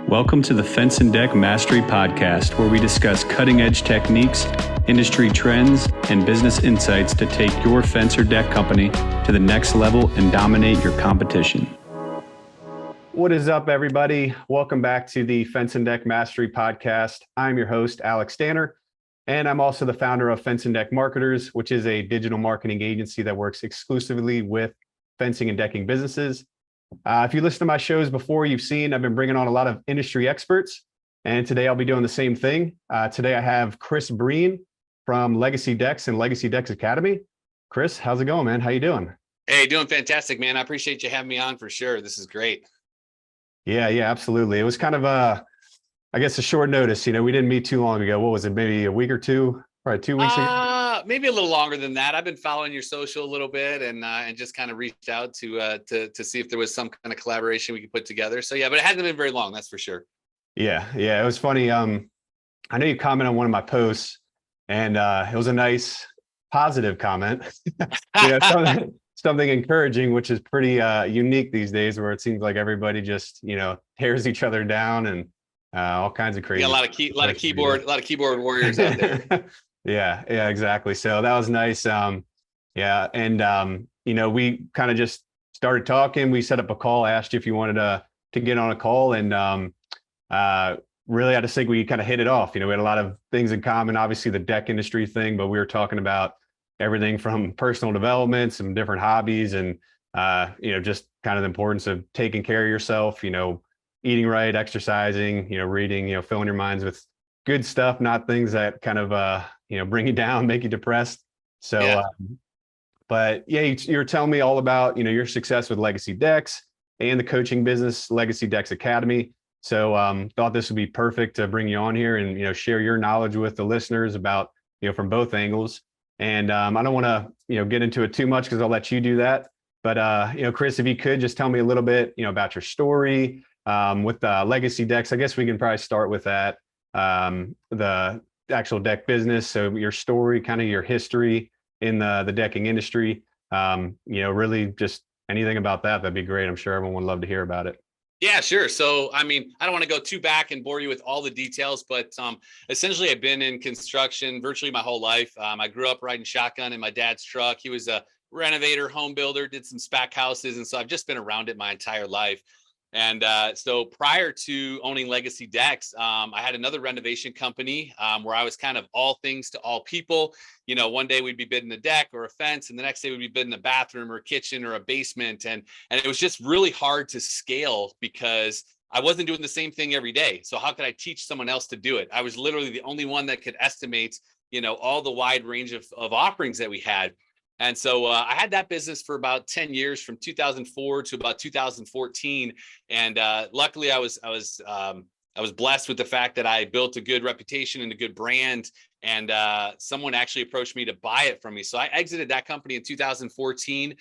Welcome to the Fence and Deck Mastery Podcast, where we discuss cutting-edge techniques, industry trends, and business insights to take your fence or deck company to the next level and dominate your competition. What is up, everybody? Welcome back to the Fence and Deck Mastery Podcast. I'm your host, Alex Danner, and I'm also the founder of Fence and Deck Marketers, which is a digital marketing agency that works exclusively with fencing and decking businesses. If you listen to my shows before, you've seen I've been bringing on a lot of industry experts, and today I'll be doing the same thing. Today I have Chris Breen from Legacy Decks and Legacy Decks Academy. Chris, how's it going, man? How you doing? Hey, doing fantastic, man. I appreciate you having me on for sure. This is great. Yeah, absolutely. It was kind of I guess a short notice. We didn't meet too long ago. What was it? Maybe a week or two? Probably 2 weeks ago. Maybe a little longer than that. I've been following your social a little bit and just kind of reached out to see if there was some kind of collaboration we could put together. So yeah, but it hasn't been very long, that's for sure. Yeah. It was funny. I know you commented on one of my posts, and it was a nice positive comment. Something encouraging, which is pretty unique these days, where it seems like everybody just tears each other down and all kinds of crazy. Yeah, a lot of keyboard warriors out there. Yeah, exactly. So that was nice. We kind of just started talking. We set up a call. I asked you if you wanted to get on a call, and really, I just think we kind of hit it off. We had a lot of things in common. Obviously, the deck industry thing, but we were talking about everything from personal development, some different hobbies, and just kind of the importance of taking care of yourself. Eating right, exercising. Reading. Filling your minds with good stuff, not things that kind of bring you down, make you depressed. So, yeah. But yeah, you were telling me all about your success with Legacy Decks and the coaching business, Legacy Decks Academy. So thought this would be perfect to bring you on here and share your knowledge with the listeners about from both angles. And I don't want to get into it too much because I'll let you do that. But Chris, if you could just tell me a little bit about your story with Legacy Decks. I guess we can probably start with that. The actual deck business. So your story, kind of your history in the decking industry, really just anything about that'd be great. I'm sure everyone would love to hear about it. Yeah, sure. So, I don't want to go too back and bore you with all the details, but essentially I've been in construction virtually my whole life. I grew up riding shotgun in my dad's truck. He was a renovator, home builder, did some spec houses. And so I've just been around it my entire life. And so prior to owning Legacy Decks, I had another renovation company where I was kind of all things to all people. One day we'd be bidding a deck or a fence, and the next day we'd be bidding a bathroom or a kitchen or a basement. And it was just really hard to scale because I wasn't doing the same thing every day. So how could I teach someone else to do it? I was literally the only one that could estimate, all the wide range of offerings that we had. And so I had that business for about 10 years, from 2004 to about 2014. And luckily, I was blessed with the fact that I built a good reputation and a good brand. And someone actually approached me to buy it from me. So I exited that company in 2014. It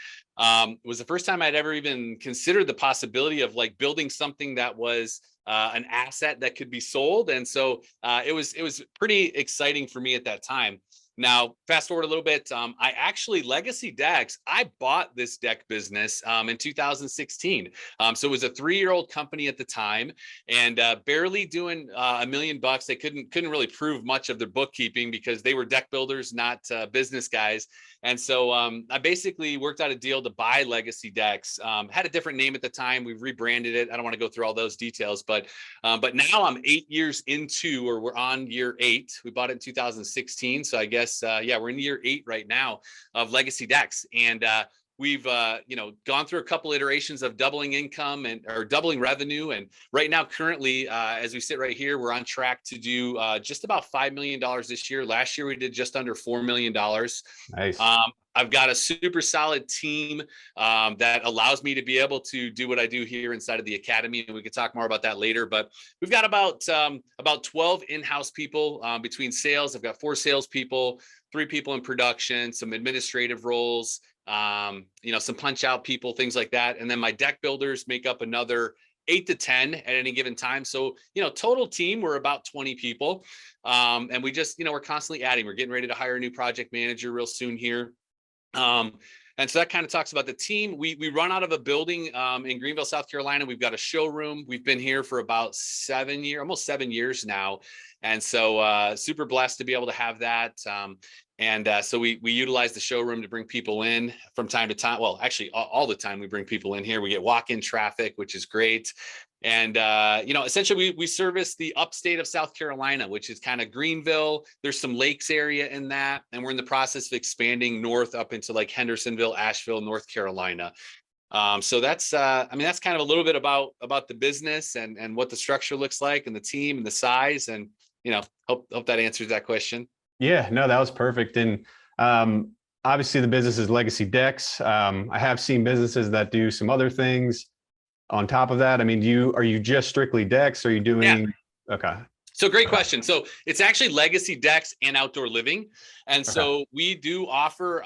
was the first time I'd ever even considered the possibility of building something that was an asset that could be sold. And so it was pretty exciting for me at that time. Now, fast forward a little bit. Legacy Decks, I bought this deck business in 2016. So it was a 3-year-old company at the time, and barely doing $1 million. They couldn't really prove much of their bookkeeping because they were deck builders, not business guys. And so I basically worked out a deal to buy Legacy Decks. Had a different name at the time. We've rebranded it. I don't want to go through all those details, but now I'm 8 years into, or we're on year 8. We bought it in 2016. So I guess, we're in year 8 right now of Legacy Decks. And we've gone through a couple iterations of doubling income or doubling revenue. And right now, currently, as we sit right here, we're on track to do just about $5 million this year. Last year, we did just under $4 million. Nice. I've got a super solid team that allows me to be able to do what I do here inside of the academy. And we could talk more about that later, but we've got about 12 in-house people between sales. I've got 4 salespeople, 3 people in production, some administrative roles, some punch out people, things like that. And then my deck builders make up another 8 to 10 at any given time. So, total team, we're about 20 people. And we just, we're constantly adding. We're getting ready to hire a new project manager real soon here. And so that kind of talks about the team. We run out of a building in Greenville, South Carolina. We've got a showroom. We've been here for about almost 7 years now. And so super blessed to be able to have that. So we utilize the showroom to bring people in from time to time. Well, actually, all the time we bring people in here. We get walk-in traffic, which is great. And, essentially we service the upstate of South Carolina, which is kind of Greenville. There's some lakes area in that. And we're in the process of expanding north up into like Hendersonville, Asheville, North Carolina. So that's kind of a little bit about the business and what the structure looks like and the team and the size. And, hope that answers that question. Yeah, no, that was perfect. And obviously the business is Legacy Decks. I have seen businesses that do some other things on top of that. I mean, are you just strictly decks? Are you doing? Yeah. Okay. So great question. So it's actually Legacy Decks and Outdoor Living. And so we do offer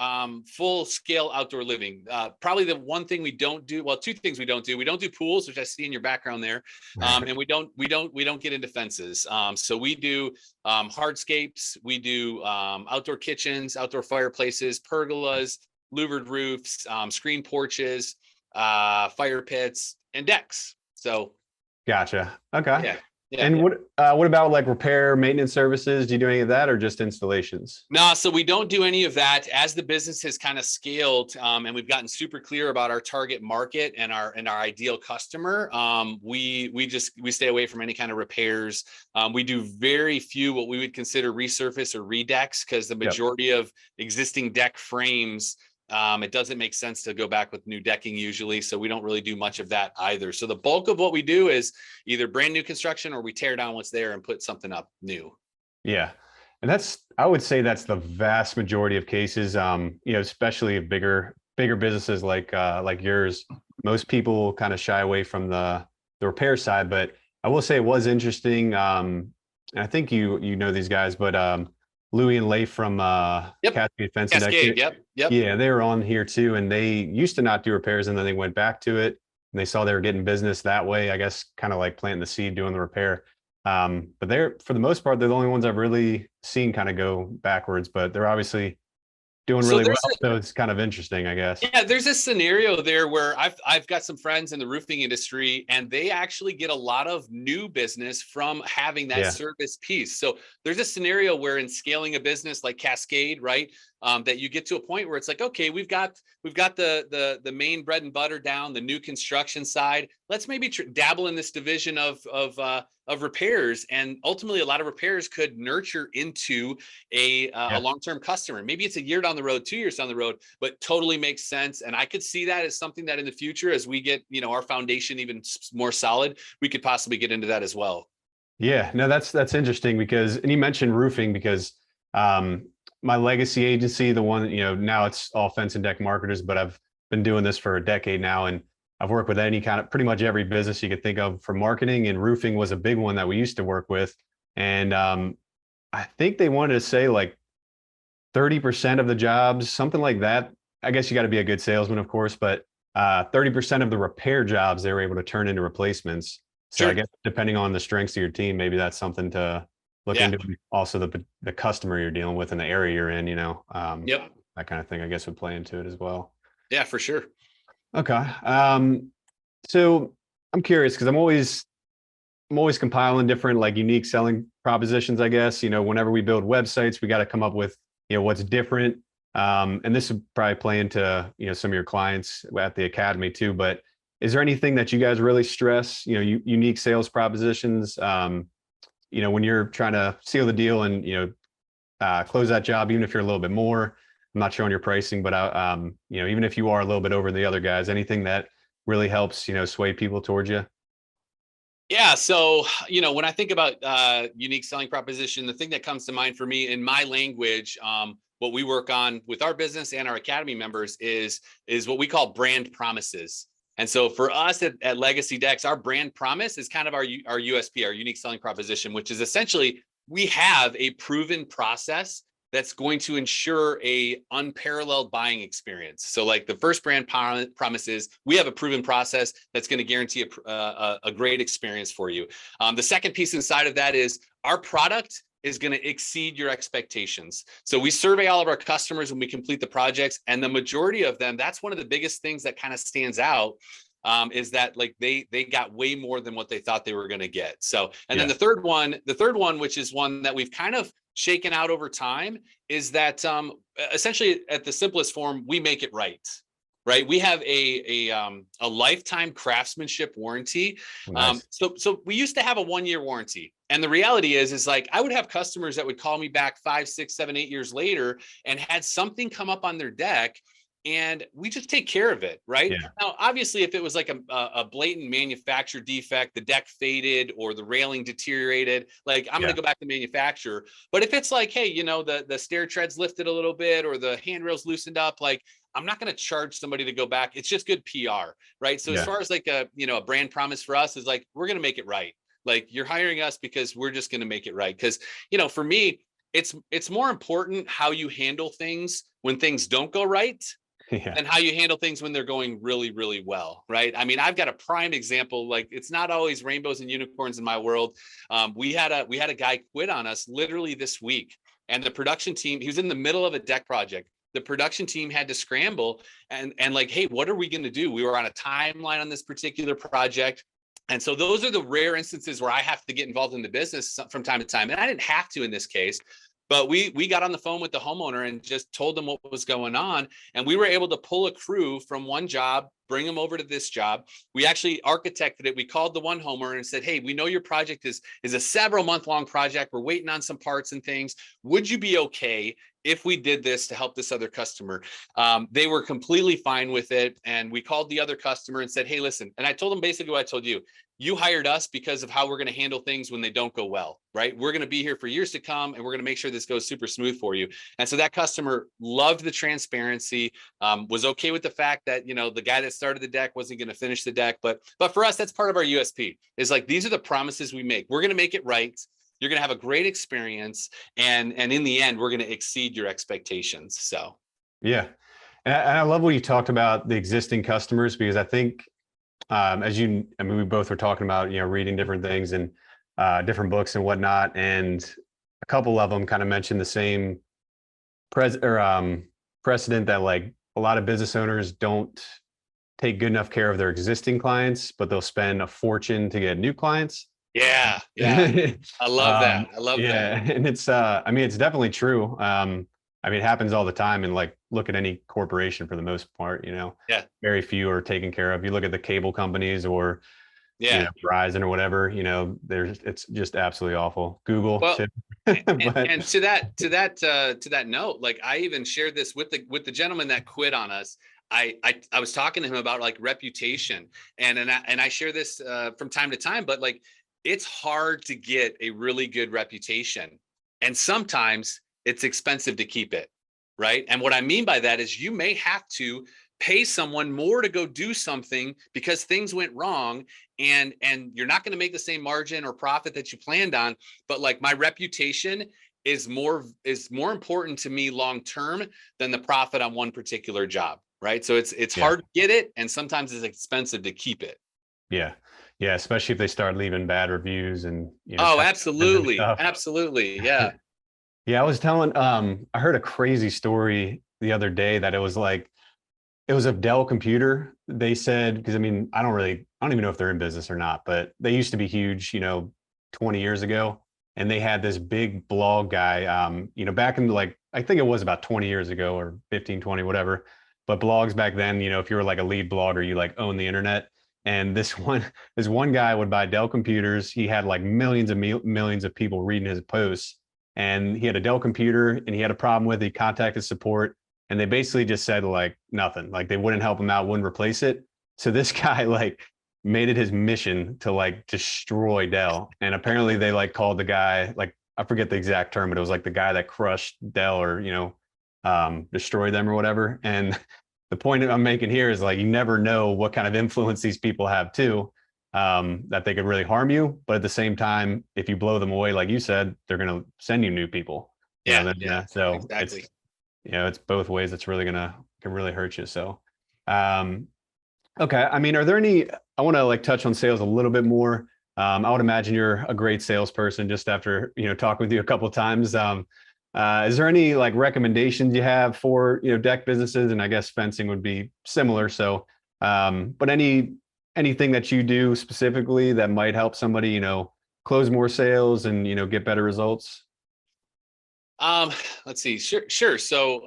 full scale outdoor living. Probably the one thing we don't do, well, two things we don't do. We don't do pools, which I see in your background there. And we don't get into fences. So we do hardscapes, we do outdoor kitchens, outdoor fireplaces, pergolas, louvered roofs, screen porches, fire pits, and decks. So gotcha. Okay. Yeah. And what about like repair, maintenance services? Do you do any of that or just installations? No, so we don't do any of that. As the business has kind of scaled and we've gotten super clear about our target market and our ideal customer, we stay away from any kind of repairs. We do very few what we would consider resurface or redecks because the majority of existing deck frames, it doesn't make sense to go back with new decking usually. So we don't really do much of that either. So the bulk of what we do is either brand new construction or we tear down what's there and put something up new. Yeah. And I would say that's the vast majority of cases, especially bigger businesses like yours. Most people kind of shy away from the repair side, but I will say it was interesting. And I think you know these guys, but Louie and Leif from Cascade Fence. Cascade, yep. Yeah, they were on here too, and they used to not do repairs, and then they went back to it, and they saw they were getting business that way. I guess kind of like planting the seed, doing the repair. But they're, for the most part, they're the only ones I've really seen kind of go backwards. But they're obviously doing really well, so it's kind of interesting, I guess. Yeah, there's a scenario there where I've got some friends in the roofing industry, and they actually get a lot of new business from having that service piece. So there's a scenario where in scaling a business like Cascade, right, that you get to a point where it's like, okay, we've got the main bread and butter down, the new construction side. Let's maybe dabble in this division of repairs, and ultimately a lot of repairs could nurture into a long-term customer. Maybe it's a year down the road, 2 years down the road, but totally makes sense. And I could see that as something that in the future, as we get our foundation even more solid, we could possibly get into that as well. Yeah, no, that's interesting because, and you mentioned roofing because my legacy agency, the one, now it's all fence and deck marketers, but I've been doing this for a decade now, and I've worked with any kind of, pretty much every business you could think of for marketing, and roofing was a big one that we used to work with. And I think they wanted to say like 30% of the jobs, something like that. I guess you got to be a good salesman, of course, but 30% of the repair jobs they were able to turn into replacements. So I guess depending on the strengths of your team, maybe that's something to look into. Also the customer you're dealing with and the area you're in, that kind of thing, I guess, would play into it as well. Yeah, for sure. Okay. So I'm curious because I'm always compiling different like unique selling propositions, I guess. Whenever we build websites, we got to come up with, what's different. And this would probably play into, some of your clients at the academy too, but is there anything that you guys really stress, unique sales propositions, when you're trying to seal the deal and, close that job, even if you're a little bit more? I'm not sure on your pricing, but even if you are a little bit over the other guys, anything that really helps, sway people towards you? Yeah. So, when I think about unique selling proposition, the thing that comes to mind for me in my language, what we work on with our business and our academy members is what we call brand promises. And so for us at Legacy Decks, our brand promise is kind of our USP, our unique selling proposition, which is essentially we have a proven process that's going to ensure a unparalleled buying experience. So like the first brand promise is we have a proven process that's going to guarantee a great experience for you. The second piece inside of that is our product is going to exceed your expectations. So we survey all of our customers when we complete the projects, and the majority of them, that's one of the biggest things that kind of stands out, is that like they got way more than what they thought they were going to get. So, and then the third one, which is one that we've kind of shaken out over time, is that essentially at the simplest form, we make it right. Right. We have a lifetime craftsmanship warranty. Nice. So we used to have a 1-year warranty. And the reality is like I would have customers that would call me back 5, 6, 7, 8 years later and had something come up on their deck, and we just take care of it. Right. Yeah. Now, obviously, if it was like a blatant manufacturer defect, the deck faded or the railing deteriorated, like I'm going to go back to manufacturer. But if it's like, hey, you know, the stair treads lifted a little bit or the handrails loosened up, like I'm not going to charge somebody to go back. It's just good PR. Right. So as far as like a brand promise for us is like, we're going to make it right. Like you're hiring us because we're just going to make it right. Because, for me, it's more important how you handle things when things don't go right and how you handle things when they're going really, really well. Right. I mean, I've got a prime example. Like it's not always rainbows and unicorns in my world. We had a guy quit on us literally this week, and the production team, he was in the middle of a deck project. The production team had to scramble and like, hey, what are we going to do? We were on a timeline on this particular project. And so those are the rare instances where I have to get involved in the business from time to time. And I didn't have to in this case, but we got on the phone with the homeowner and just told them what was going on. And we were able to pull a crew from one job, bring them over to this job. We actually architected it. We called the one homeowner and said, hey, we know your project is a several month long project. We're waiting on some parts and things. Would you be okay if we did this to help this other customer? They were completely fine with it. And we called the other customer and said, hey, listen. And I told them basically what I told you. You hired us because of how we're going to handle things when they don't go well, right? We're going to be here for years to come, and we're going to make sure this goes super smooth for you. And so that customer loved the transparency, was okay with the fact that, the guy that started the deck wasn't going to finish the deck. But for us, that's part of our USP is like, these are the promises we make. We're going to make it right. You're going to have a great experience. And in the end, we're going to exceed your expectations. So. Yeah. And I love what you talked about the existing customers, because I think, we both were talking about, reading different things and different books and whatnot. And a couple of them kind of mentioned the same precedent that like a lot of business owners don't take good enough care of their existing clients, but they'll spend a fortune to get new clients. Yeah. I love that. I love that. And it's, it's definitely true. It happens all the time. And like, look at any corporation for the most part, very few are taken care of. You look at the cable companies or Verizon or whatever, it's just absolutely awful. Google too. and to that note, like I even shared this with the gentleman that quit on us. I was talking to him about like reputation, and I share this from time to time, but like it's hard to get a really good reputation, and sometimes it's expensive to keep it, right? And what I mean by that is you may have to pay someone more to go do something because things went wrong, and you're not going to make the same margin or profit that you planned on. But like my reputation is more important to me long term than the profit on one particular job, right? So it's hard to get it, and sometimes it's expensive to keep it. Yeah, especially if they start leaving bad reviews and absolutely, yeah. Yeah, I was telling, I heard a crazy story the other day that it was a Dell computer. They said, because I don't even know if they're in business or not, but they used to be huge, 20 years ago. And they had this big blog guy, back in I think it was about 20 years ago or 15, 20, whatever. But blogs back then, if you were like a lead blogger, you like own the internet. And this one guy would buy Dell computers. He had like millions of people reading his posts. And he had a Dell computer and he had a problem with it. He contacted support, and they basically just said like nothing, like they wouldn't help him out, wouldn't replace it. So this guy like made it his mission to like destroy Dell. And apparently they like called the guy, like, I forget the exact term, but it was like the guy that crushed Dell or, destroyed them or whatever. And the point that I'm making here is like, you never know what kind of influence these people have too. That they could really harm you, but at the same time, if you blow them away, like you said, they're going to send you new people. So exactly. It's both ways. It's really can really hurt you. So, okay. Are there any? I want to like touch on sales a little bit more. I would imagine you're a great salesperson just after, talking with you a couple of times. Is there any like recommendations you have for, deck businesses? And I guess fencing would be similar. So, but anything that you do specifically that might help somebody, close more sales and, get better results? Let's see. Sure. So,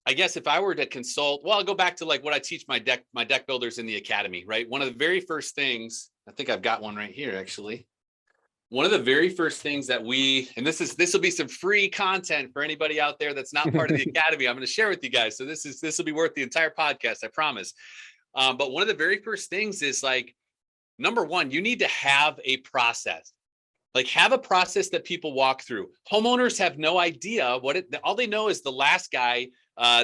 I guess if I were to consult, well, I'll go back to like what I teach my deck builders in the academy, right? One of the very first things, I think I've got one right here, actually. One of the very first things that and this will be some free content for anybody out there that's not part of the academy. I'm going to share with you guys. So this will be worth the entire podcast, I promise. But one of the very first things is like, number one, you need to have a process. Like have a process that people walk through. Homeowners have no idea all they know is the last guy.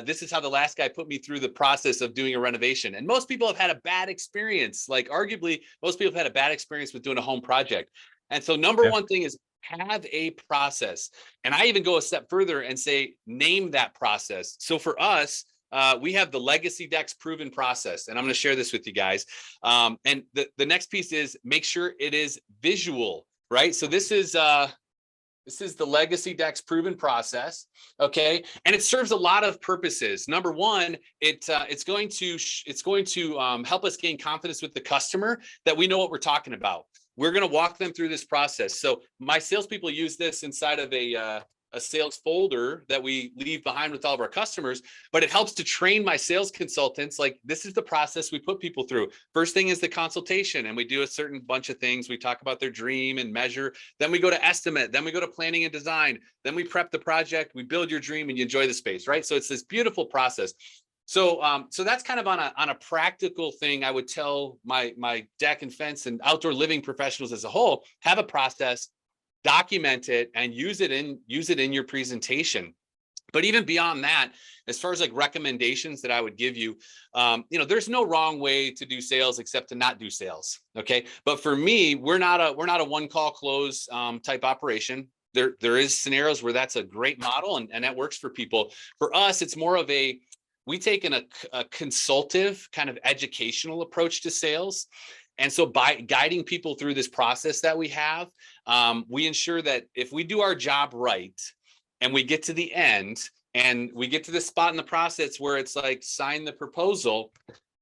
This is how the last guy put me through the process of doing a renovation. And most people have had a bad experience. Like arguably, most people have had a bad experience with doing a home project. And so number one thing is have a process. And I even go a step further and say, name that process. So for us, we have the Legacy Decks proven process. And I'm going to share this with you guys. And the next piece is make sure it is visual, right? So this is the Legacy Decks proven process. Okay. And it serves a lot of purposes. Number one, it's going to help us gain confidence with the customer that we know what we're talking about. We're going to walk them through this process. So my salespeople use this inside of a sales folder that we leave behind with all of our customers, but it helps to train my sales consultants. Like this is the process we put people through. First thing is the consultation, and we do a certain bunch of things. We talk about their dream and measure. Then we go to estimate. Then we go to planning and design. Then we prep the project. We build your dream and you enjoy the space, right? So it's this beautiful process. So that's kind of on a practical thing. I would tell my deck and fence and outdoor living professionals as a whole, have a process, document it, and use it in your presentation. But even beyond that, as far as like recommendations that I would give you, there's no wrong way to do sales except to not do sales. Okay. But for me, we're not a one call close type operation. There is scenarios where that's a great model and that works for people. For us, it's more of we take a consultative kind of educational approach to sales. And so by guiding people through this process that we have, we ensure that if we do our job right and we get to the end and we get to the spot in the process where it's like sign the proposal,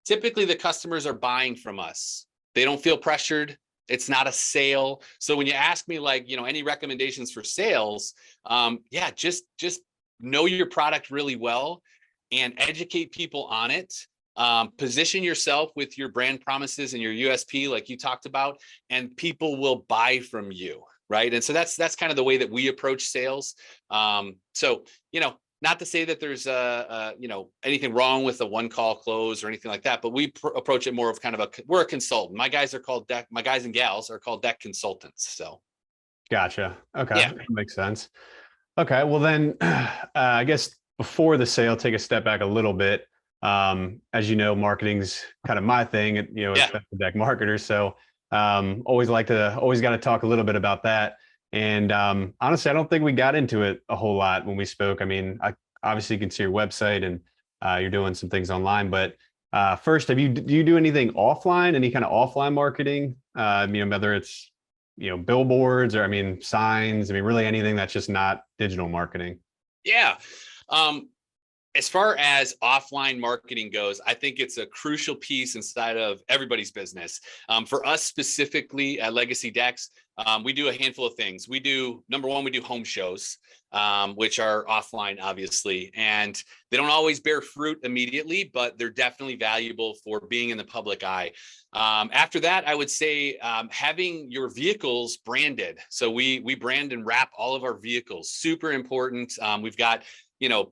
typically the customers are buying from us. They don't feel pressured. It's not a sale. So when you ask me like, any recommendations for sales, just know your product really well and educate people on it. Position yourself with your brand promises and your USP, like you talked about, and people will buy from you, right? And so that's kind of the way that we approach sales. Not to say that there's anything wrong with a one call close or anything like that, but we approach it more of kind of we're a consultant. My guys and gals are called deck consultants. So. Gotcha. Okay. Yeah. That makes sense. Okay. Well then, I guess before the sale, take a step back a little bit. As you know, marketing's kind of my thing, as a deck marketer. So, always got to talk a little bit about that. And, honestly, I don't think we got into it a whole lot when we spoke. I mean, I obviously can see your website and, you're doing some things online, but, first, do you do anything offline, any kind of offline marketing? Whether it's, billboards or, signs, really anything that's just not digital marketing. Yeah. As far as offline marketing goes, I think it's a crucial piece inside of everybody's business. For us specifically at Legacy Decks, we do a handful of things. Number one, we do home shows, which are offline, obviously, and they don't always bear fruit immediately, but they're definitely valuable for being in the public eye. After that, I would say having your vehicles branded. So we brand and wrap all of our vehicles, super important. We've got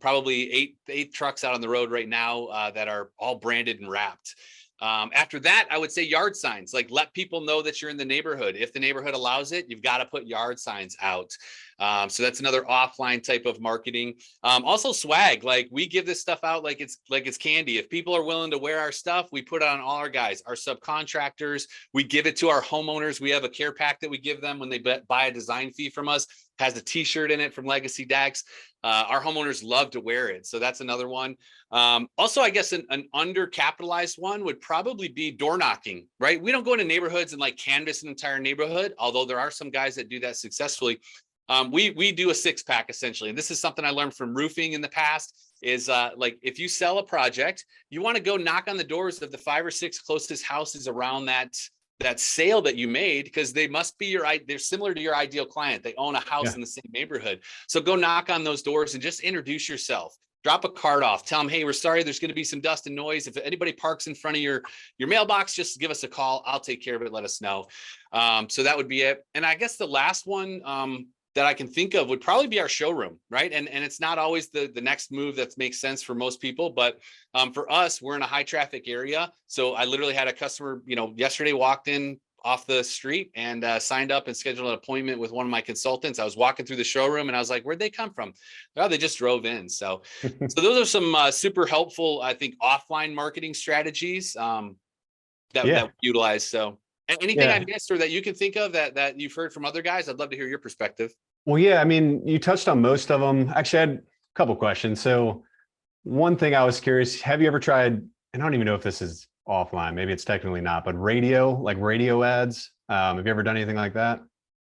probably eight trucks out on the road right now that are all branded and wrapped. After that, I would say yard signs, like let people know that you're in the neighborhood. If the neighborhood allows it, you've got to put yard signs out. So that's another offline type of marketing. Also swag, like we give this stuff out like it's candy. If people are willing to wear our stuff, we put it on all our guys, our subcontractors. We give it to our homeowners. We have a care pack that we give them when they buy a design fee from us. has a t-shirt in it from Legacy Decks. Our homeowners love to wear it. So that's another one. Also, I guess an undercapitalized one would probably be door knocking, right? We don't go into neighborhoods and like canvas an entire neighborhood, although there are some guys that do that successfully. We do a 6-pack essentially. And this is something I learned from roofing in the past is like if you sell a project, you want to go knock on the doors of the 5 or 6 closest houses around that sale that you made, because they must be they're similar to your ideal client. They own a house in the same neighborhood. So go knock on those doors and just introduce yourself. Drop a card off. Tell them, hey, we're sorry, there's going to be some dust and noise. If anybody parks in front of your mailbox, just give us a call. I'll take care of it. Let us know. So that would be it. And I guess the last one that I can think of would probably be our showroom, right? And it's not always the next move that makes sense for most people, but for us, we're in a high traffic area. So I literally had a customer, yesterday walked in off the street and signed up and scheduled an appointment with one of my consultants. I was walking through the showroom and I was like, where'd they come from? Oh, they just drove in. So those are some super helpful, I think, offline marketing strategies that we utilize. So anything I missed or that you can think of that you've heard from other guys? I'd love to hear your perspective. Well, yeah, I mean, you touched on most of them. Actually, I had a couple questions. So one thing I was curious, have you ever tried, and I don't even know if this is offline, maybe it's technically not, but radio ads? Have you ever done anything like that?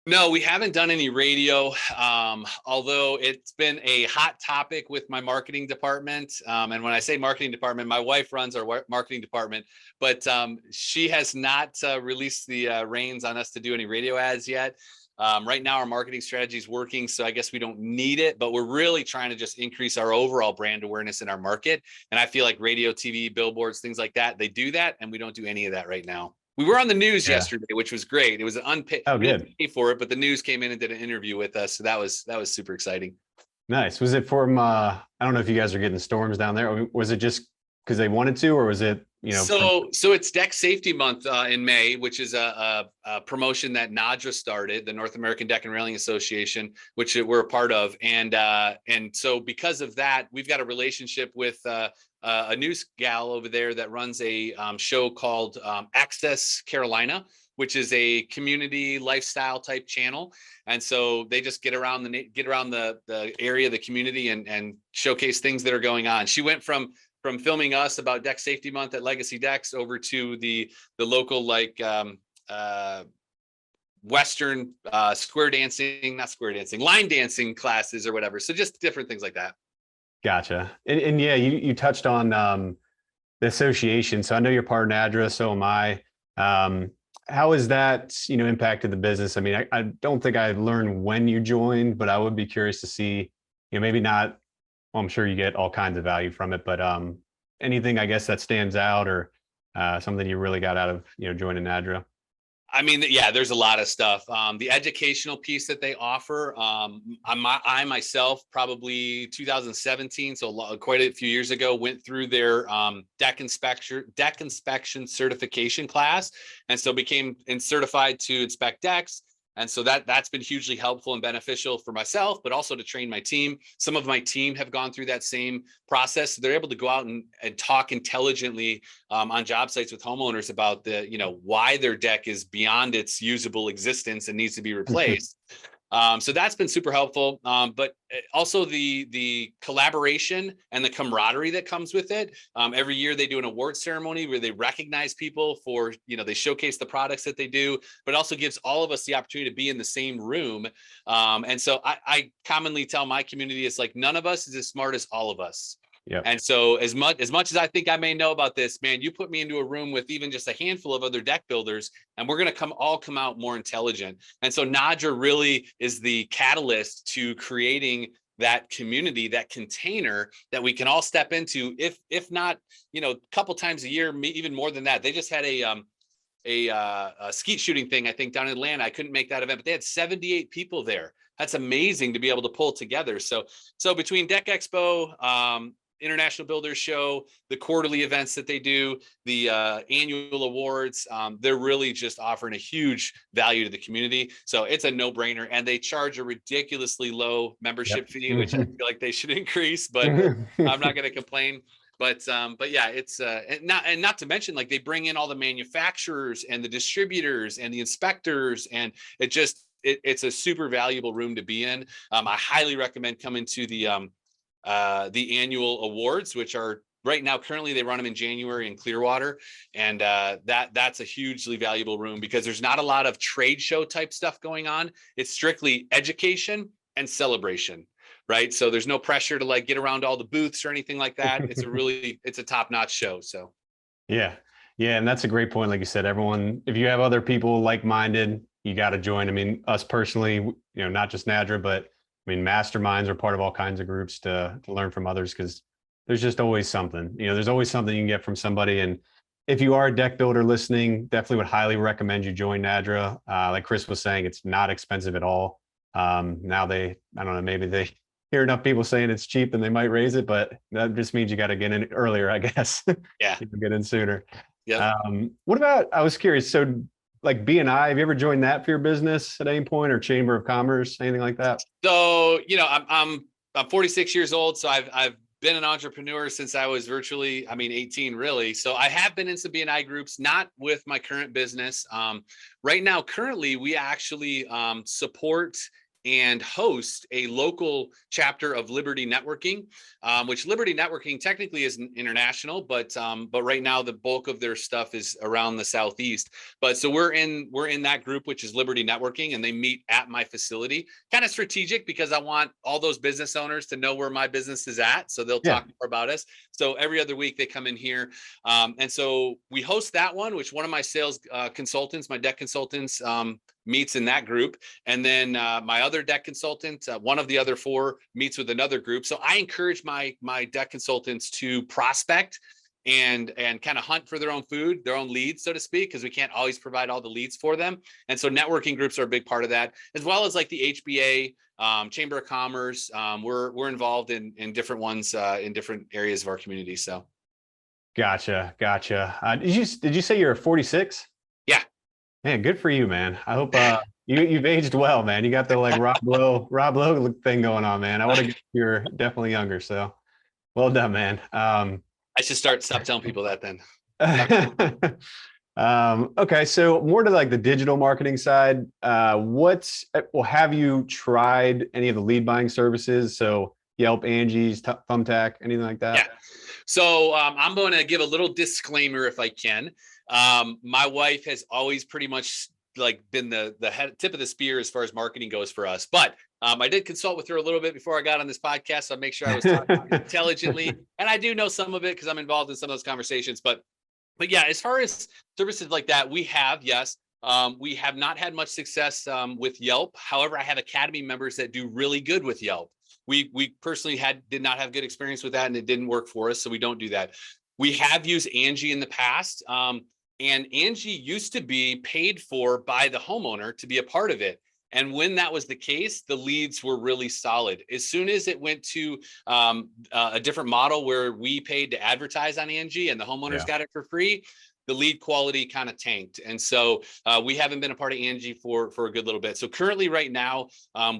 No, we haven't done any radio, although it's been a hot topic with my marketing department. And when I say marketing department, my wife runs our marketing department, but she has not released the reins on us to do any radio ads yet. Right now, our marketing strategy is working, so I guess we don't need it, but we're really trying to just increase our overall brand awareness in our market. And I feel like radio, TV, billboards, things like that, they do that, and we don't do any of that right now. We were on the news yesterday, which was great. It was an unpaid. Oh, we good. didn't pay for it, but the news came in and did an interview with us, so that was super exciting. Nice. Was it from? I don't know if you guys are getting storms down there. Or was it just because they wanted to, or was it? So it's Deck Safety Month in May, which is a promotion that NADRA started, the North American Deck and Railing Association, which we're a part of. And so because of that, we've got a relationship with a news gal over there that runs a show called Access Carolina, which is a community lifestyle type channel. And so they just get around the area, the community, and showcase things that are going on. She went from filming us about Deck Safety Month at Legacy Decks over to the local Western line dancing classes or whatever. So just different things like that. Gotcha. And yeah, you touched on the association. So I know you're part of NADRA, so am I. How has that, impacted the business? I mean, I don't think I learned when you joined, but I would be curious to see, maybe not. Well, I'm sure you get all kinds of value from it, but anything I guess that stands out or something you really got out of joining NADRA? I mean, yeah, there's a lot of stuff. The educational piece that they offer. I myself, probably 2017, so quite a few years ago, went through their deck inspection certification class, and so became certified to inspect decks. And so that's been hugely helpful and beneficial for myself, but also to train my team. Some of my team have gone through that same process. So they're able to go out and talk intelligently on job sites with homeowners about why their deck is beyond its usable existence and needs to be replaced. So that's been super helpful. But also the collaboration and the camaraderie that comes with it. Every year they do an award ceremony where they recognize people for, they showcase the products that they do, but also gives all of us the opportunity to be in the same room. And so I commonly tell my community, it's like, none of us is as smart as all of us. Yep. And so as much as I think I may know about this, man, you put me into a room with even just a handful of other deck builders, and we're going to come out more intelligent. And so NADRA really is the catalyst to creating that community, that container that we can all step into, if not, a couple times a year, even more than that. They just had a skeet shooting thing, I think, down in Atlanta. I couldn't make that event, but they had 78 people there. That's amazing to be able to pull together. So between Deck Expo, International Builders Show, the quarterly events that they do, the annual awards, they're really just offering a huge value to the community. So it's a no-brainer, and they charge a ridiculously low membership fee, which I feel like they should increase, but I'm not going to complain. But yeah, it's and not to mention, like, they bring in all the manufacturers and the distributors and the inspectors, and it just it's a super valuable room to be in. I highly recommend coming to the annual awards, which are right now, currently they run them in January in Clearwater. And that's a hugely valuable room because there's not a lot of trade show type stuff going on. It's strictly education and celebration, right? So there's no pressure to like get around all the booths or anything like that. It's a top-notch show. So Yeah. Yeah. And that's a great point. Like you said, everyone, if you have other people like-minded, you got to join. I mean, us personally, not just Nadra, but I mean, masterminds are part of all kinds of groups to learn from others because there's just always something, there's always something you can get from somebody. And if you are a deck builder listening, definitely would highly recommend you join Nadra. Like Chris was saying, it's not expensive at all. Now I don't know, maybe they hear enough people saying it's cheap and they might raise it, but that just means you got to get in earlier, I guess. Yeah. You can get in sooner. Yeah. What about, I was curious, so like BNI, have you ever joined that for your business at any point, or Chamber of Commerce, anything like that? So, I'm 46 years old. So I've been an entrepreneur since I was 18 really. So I have been in some BNI groups, not with my current business. Right now, currently, we actually support and host a local chapter of Liberty Networking, which Liberty Networking technically is international, but right now the bulk of their stuff is around the Southeast. But so we're in that group, which is Liberty Networking, and they meet at my facility. Kind of strategic because I want all those business owners to know where my business is at, so they'll talk more about us. So every other week they come in here, and so we host that one, which one of my sales consultants, my deck consultants, meets in that group. And then my other deck consultant, one of the other four, meets with another group. So I encourage my deck consultants to prospect and kind of hunt for their own food, their own leads, so to speak, because we can't always provide all the leads for them. And so networking groups are a big part of that, as well as like the HBA, Chamber of Commerce. We're involved in different ones in different areas of our community. So Gotcha. Did you say you're 46? Yeah. Man, good for you, man. I hope you've aged well, man. You got the like Rob Lowe thing going on, man. I would have guessed you're definitely younger. So well done, man. I should stop telling people that then. Okay, so more to like the digital marketing side. Have you tried any of the lead buying services? So Yelp, Angie's, Thumbtack, anything like that? Yeah. So I'm going to give a little disclaimer if I can. My wife has always pretty much like been the tip of the spear as far as marketing goes for us. But I did consult with her a little bit before I got on this podcast. So I make sure I was talking intelligently. And I do know some of it because I'm involved in some of those conversations. But yeah, as far as services like that, we have, yes. We have not had much success with Yelp. However, I have Academy members that do really good with Yelp. We personally did not have good experience with that, and it didn't work for us. So we don't do that. We have used Angie in the past. And Angie used to be paid for by the homeowner to be a part of it. And when that was the case, the leads were really solid. As soon as it went to a different model where we paid to advertise on Angie and the homeowners got it for free, the lead quality kind of tanked. And so we haven't been a part of Angie for a good little bit. So currently right now,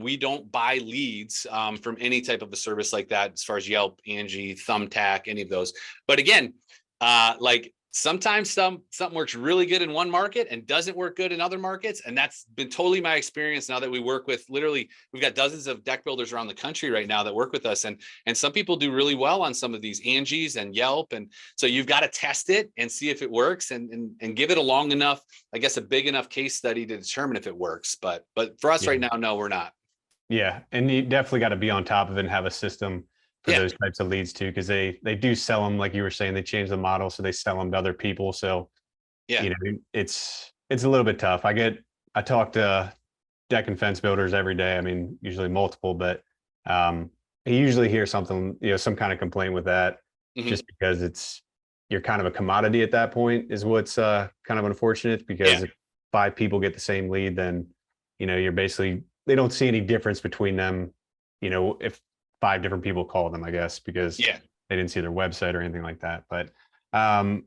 we don't buy leads from any type of a service like that, as far as Yelp, Angie, Thumbtack, any of those. But again, sometimes something works really good in one market and doesn't work good in other markets. And that's been totally my experience now that we work with we've got dozens of deck builders around the country right now that work with us. And some people do really well on some of these Angies and Yelp. And so you've got to test it and see if it works and give it a long enough, I guess, a big enough case study to determine if it works. But for us right now, no, we're not. Yeah. And you definitely got to be on top of it and have a system for those types of leads too, because they do sell them, like you were saying, they change the model, so they sell them to other people. So it's a little bit tough. I talk to deck and fence builders every day. I mean, usually multiple, but I usually hear something, some kind of complaint with that, just because you're kind of a commodity at that point is what's kind of unfortunate, because if 5 people get the same lead, then you're basically, they don't see any difference between them, if 5 different people call them, I guess, because they didn't see their website or anything like that. But I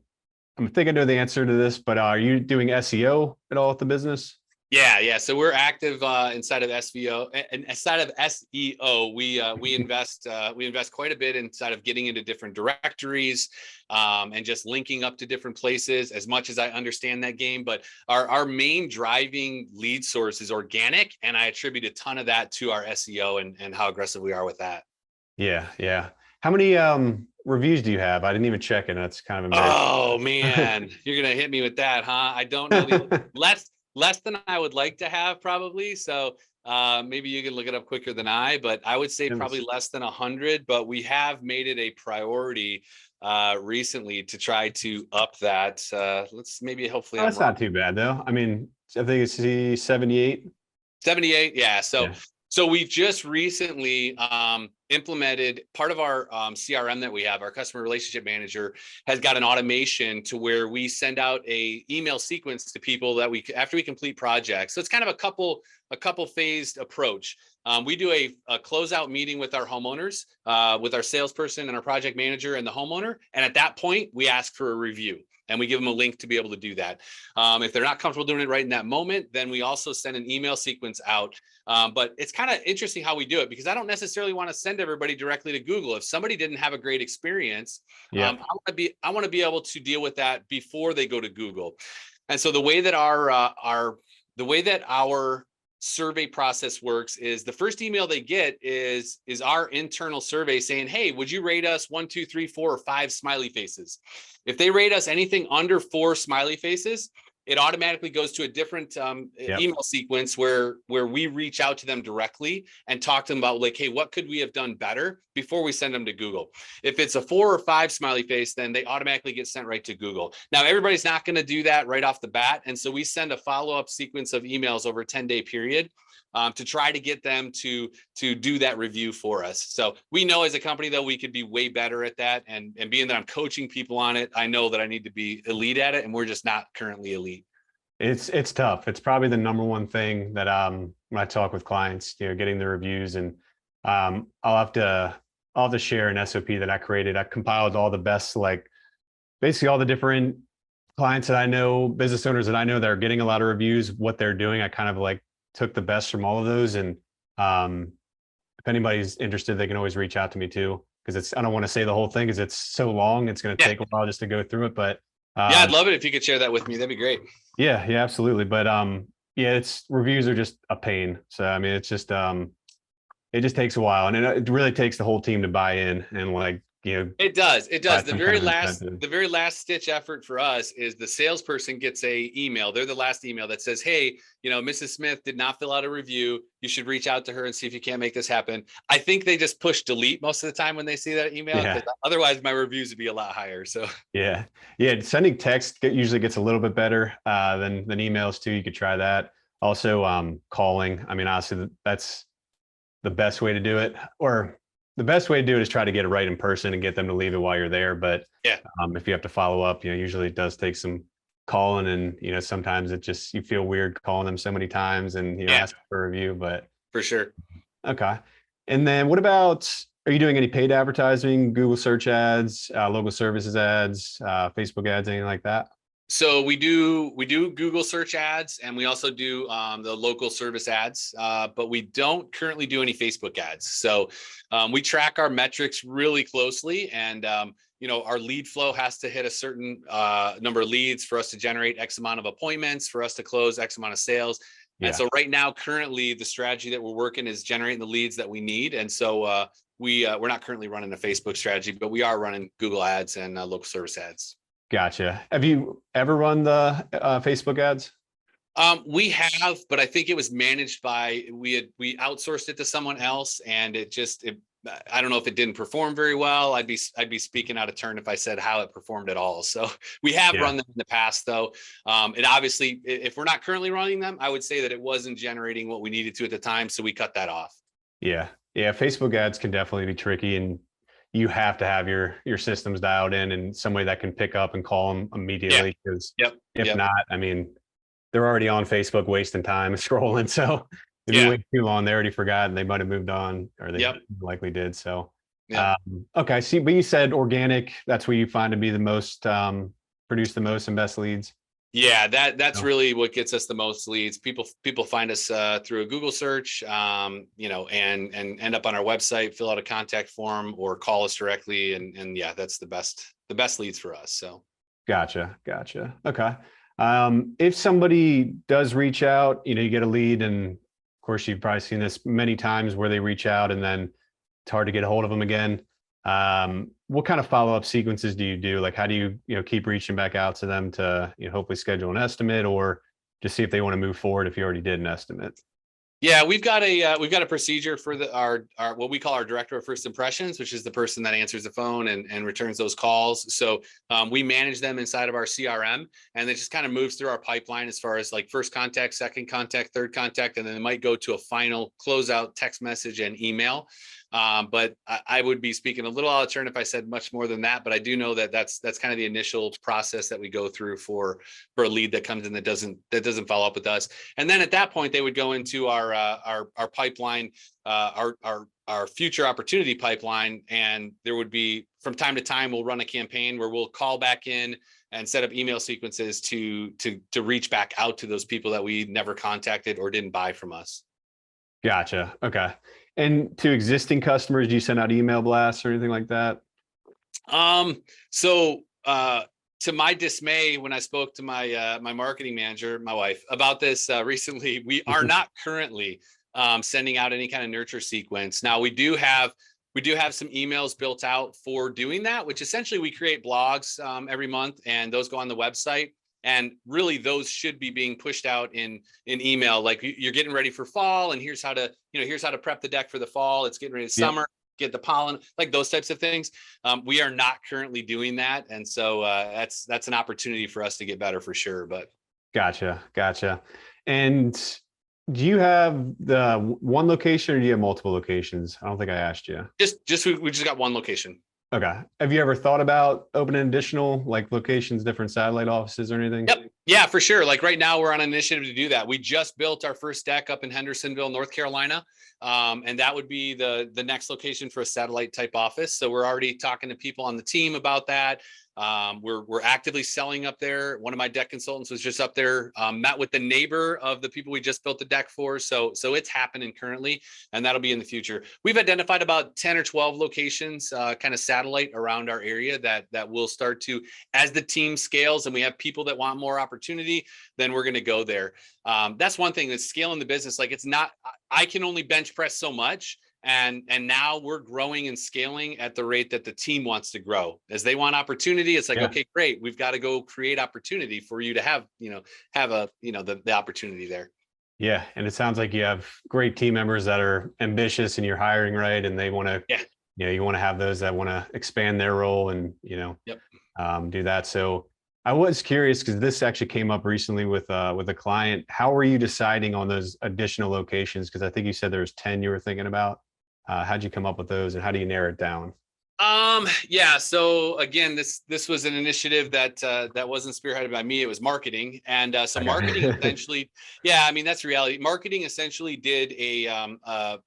think I know the answer to this, but are you doing SEO at all at the business? Yeah. So we're active inside of SVO and inside of SEO. We invest quite a bit inside of getting into different directories and just linking up to different places. As much as I understand that game, but our main driving lead source is organic, and I attribute a ton of that to our SEO and how aggressive we are with that. Yeah. How many reviews do you have? I didn't even check it. That's kind of embarrassing. Oh man, you're gonna hit me with that, huh? I don't know the less than I would like to have probably. So maybe you can look it up quicker than I, but I would say probably less than 100. But we have made it a priority recently to try to up that. Let's maybe hopefully That's not too bad though. I mean, I think it's the 78. 78. Yeah. Yeah. So we've just recently implemented part of our CRM that we have. Our customer relationship manager has got an automation to where we send out a email sequence to people that after we complete projects. So it's kind of a couple phased approach. We do a closeout meeting with our homeowners, with our salesperson and our project manager and the homeowner. And at that point, we ask for a review. And we give them a link to be able to do that. If they're not comfortable doing it right in that moment, then we also send an email sequence out. But it's kind of interesting how we do it, because I don't necessarily want to send everybody directly to Google. If somebody didn't have a great experience, I want to be able to deal with that before they go to Google. And so the way that our survey process works is the first email they get is our internal survey saying, hey, would you rate us 1, 2, 3, 4, or 5 smiley faces? If they rate us anything under 4 smiley faces, it automatically goes to a different email sequence where we reach out to them directly and talk to them about like, hey, what could we have done better before we send them to Google? If it's a 4 or 5 smiley face, then they automatically get sent right to Google. Now, everybody's not going to do that right off the bat. And so we send a follow-up sequence of emails over a 10-day period to try to get them to do that review for us. So we know as a company, though, we could be way better at that. And being that I'm coaching people on it, I know that I need to be elite at it, and we're just not currently elite. It's tough. It's probably the number one thing that when I talk with clients, getting the reviews, and I'll have to share an SOP that I created. I compiled all the best, like basically all the different clients that I know, business owners that I know that are getting a lot of reviews, what they're doing. I kind of like took the best from all of those. And if anybody's interested, they can always reach out to me too, because I don't want to say the whole thing because it's so long. It's going to take a while just to go through it. But I'd love it if you could share that with me. That'd be great. Yeah, absolutely. But reviews are just a pain. So I mean, it's just it just takes a while, and it really takes the whole team to buy in, and like, it does. The very last stitch effort for us is the salesperson gets a email. They're the last email that says, hey, Mrs. Smith did not fill out a review. You should reach out to her and see if you can't make this happen. I think they just push delete most of the time when they see that email, because otherwise my reviews would be a lot higher. So yeah. Sending text usually gets a little bit better than emails too. You could try that. Also, calling. I mean, honestly, that's the best way to do it. Or the best way to do it is try to get it right in person and get them to leave it while you're there. But if you have to follow up, usually it does take some calling, and sometimes you feel weird calling them so many times and ask for a review. But for sure. Okay. And then what about, are you doing any paid advertising, Google search ads, local services ads, Facebook ads, anything like that? So we do Google search ads, and we also do the local service ads, but we don't currently do any Facebook ads. So we track our metrics really closely, and our lead flow has to hit a certain number of leads for us to generate X amount of appointments, for us to close X amount of sales. And so right now, currently, the strategy that we're working is generating the leads that we need. And so we're not currently running a Facebook strategy, but we are running Google ads and local service ads. Gotcha. Have you ever run the Facebook ads? We have, but I think it was managed by, we outsourced it to someone else, and I don't know if it didn't perform very well. I'd be speaking out of turn if I said how it performed at all. So we have run them in the past, though. It obviously, if we're not currently running them, I would say that it wasn't generating what we needed to at the time. So we cut that off. Yeah. Facebook ads can definitely be tricky, and you have to have your systems dialed in and somebody that can pick up and call them immediately. Because if not, I mean, they're already on Facebook wasting time scrolling. So if you wait too long, they already forgot and they might have moved on, or they likely did. So, okay. See, but you said organic, that's where you find to be the most, produce the most and best leads. Yeah, that's No. really what gets us the most leads. People find us through a Google search, and end up on our website, fill out a contact form, or call us directly, and yeah, that's the best leads for us. So Gotcha. Okay. If somebody does reach out, you get a lead, and of course you've probably seen this many times where they reach out and then it's hard to get a hold of them again. What kind of follow-up sequences do you do? Like, how do you keep reaching back out to them to, hopefully schedule an estimate, or just see if they want to move forward if you already did an estimate? yeah, we've got a procedure for our what we call our director of first impressions, which is the person that answers the phone and returns those calls. So we manage them inside of our CRM, and it just kind of moves through our pipeline as far as like first contact, second contact, third contact, and then it might go to a final closeout text message and email. But I would be speaking a little out of turn if I said much more than that. But I do know that that's kind of the initial process that we go through for a lead that comes in that doesn't follow up with us. And then at that point, they would go into our pipeline, our future opportunity pipeline, and there would be from time to time we'll run a campaign where we'll call back in and set up email sequences to reach back out to those people that we never contacted or didn't buy from us. Gotcha. Okay. And to existing customers, do you send out email blasts or anything like that? So to my dismay, when I spoke to my my marketing manager, my wife, about this recently, we are not currently sending out any kind of nurture sequence. Now we do have some emails built out for doing that, which essentially we create blogs every month, and those go on the website. And really, those should be being pushed out in email. Like, you're getting ready for fall, and here's how to prep the deck for the fall. It's getting ready to summer, get the pollen, like those types of things. We are not currently doing that, and so that's an opportunity for us to get better for sure. But Gotcha. And do you have the one location, or do you have multiple locations? I don't think I asked you. we just got one location. Okay. Have you ever thought about opening additional like locations, different satellite offices or anything? Yep. Yeah, for sure. Like right now we're on an initiative to do that. We just built our first deck up in Hendersonville, North Carolina. And that would be the next location for a satellite type office. So we're already talking to people on the team about that. We're actively selling up there. One of my deck consultants was just up there, met with the neighbor of the people we just built the deck for. So it's happening currently, and that'll be in the future. We've identified about 10 or 12 locations, kind of satellite around our area that will start to, as the team scales and we have people that want more opportunity, then we're going to go there. That's one thing that's scaling the business. Like, it's not, I can only bench press so much. And now we're growing and scaling at the rate that the team wants to grow. As they want opportunity, it's like, okay, great. We've got to go create opportunity for you to have the opportunity there. Yeah. And it sounds like you have great team members that are ambitious and you're hiring right. And they want to, you want to have those that want to expand their role and, do that. So I was curious, because this actually came up recently with a client. How were you deciding on those additional locations? Because I think you said there's 10 you were thinking about. How'd you come up with those, and how do you narrow it down? So again, this was an initiative that wasn't spearheaded by me. It was marketing. And so marketing essentially, that's reality. Marketing essentially did a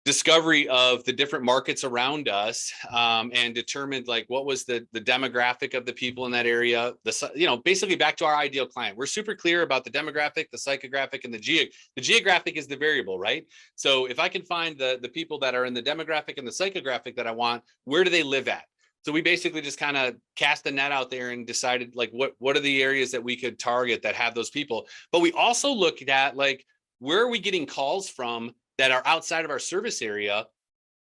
discovery of the different markets around us, and determined like what was the demographic of the people in that area. Basically back to our ideal client. We're super clear about the demographic, the psychographic, and the geographic is the variable, right? So if I can find the people that are in the demographic and the psychographic that I want, where do they live at? So we basically just kind of cast the net out there and decided like what are the areas that we could target that have those people. But we also looked at like, where are we getting calls from that are outside of our service area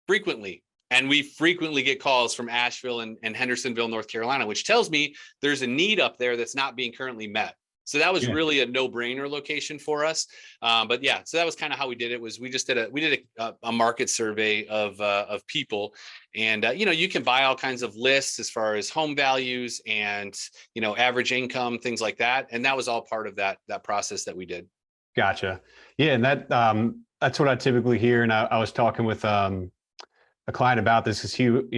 frequently? And we frequently get calls from Asheville and Hendersonville, North Carolina, which tells me there's a need up there that's not being currently met. So that was really a no-brainer location for us. But yeah, so that was kind of how we did it. Was we did a market survey of people, and you can buy all kinds of lists as far as home values and average income, things like that. And that was all part of that process that we did. Gotcha. Yeah, and that's what I typically hear. And I was talking with a client about this, because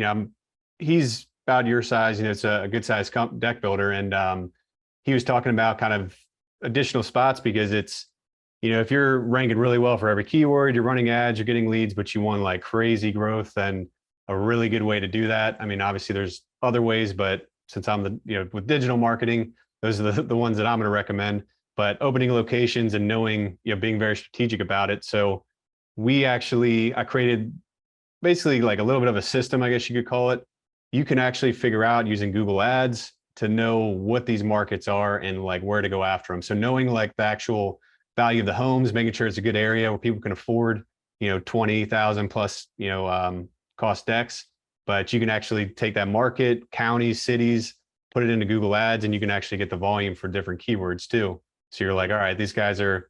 he's about your size. It's a good size deck builder, and he was talking about kind of additional spots, because it's if you're ranking really well for every keyword, you're running ads, you're getting leads, but you want like crazy growth, then a really good way to do that. I mean, obviously there's other ways, but since I'm with digital marketing, those are the ones that I'm going to recommend. But opening locations and knowing, being very strategic about it. So I created basically like a little bit of a system, I guess you could call it. You can actually figure out using Google Ads to know what these markets are and like where to go after them. So knowing like the actual value of the homes, making sure it's a good area where people can afford, 20,000 plus, cost decks, but you can actually take that market, counties, cities, put it into Google Ads, and you can actually get the volume for different keywords too. So you're like, all right, these guys are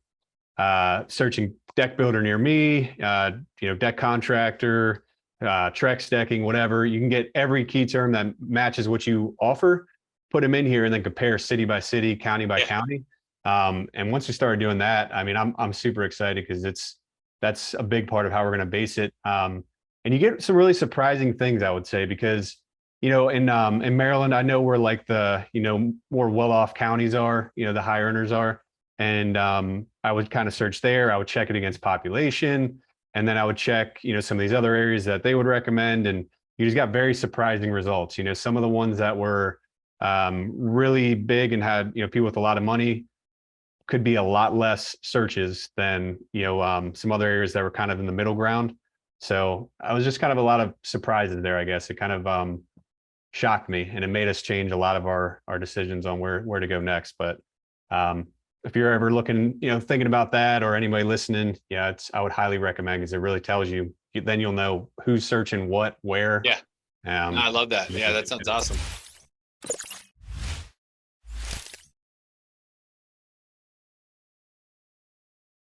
searching deck builder near me, deck contractor, Trex decking, whatever. You can get every key term that matches what you offer, put them in here, and then compare city by city, county by county. And once we started doing that, I mean, I'm super excited because that's a big part of how we're going to base it. And you get some really surprising things, I would say, because in Maryland, I know where like the more well-off counties are, the high earners are. And I would kind of search there. I would check it against population, and then I would check, some of these other areas that they would recommend. And you just got very surprising results. Some of the ones that were really big and had, people with a lot of money could be a lot less searches than, some other areas that were kind of in the middle ground. So I was just kind of a lot of surprises there, I guess. It kind of shocked me, and it made us change a lot of our decisions on where to go next. But if you're ever looking, thinking about that, or anybody listening, I would highly recommend, because it really tells you, then you'll know who's searching what, where. Yeah. I love that. Yeah, that sounds awesome.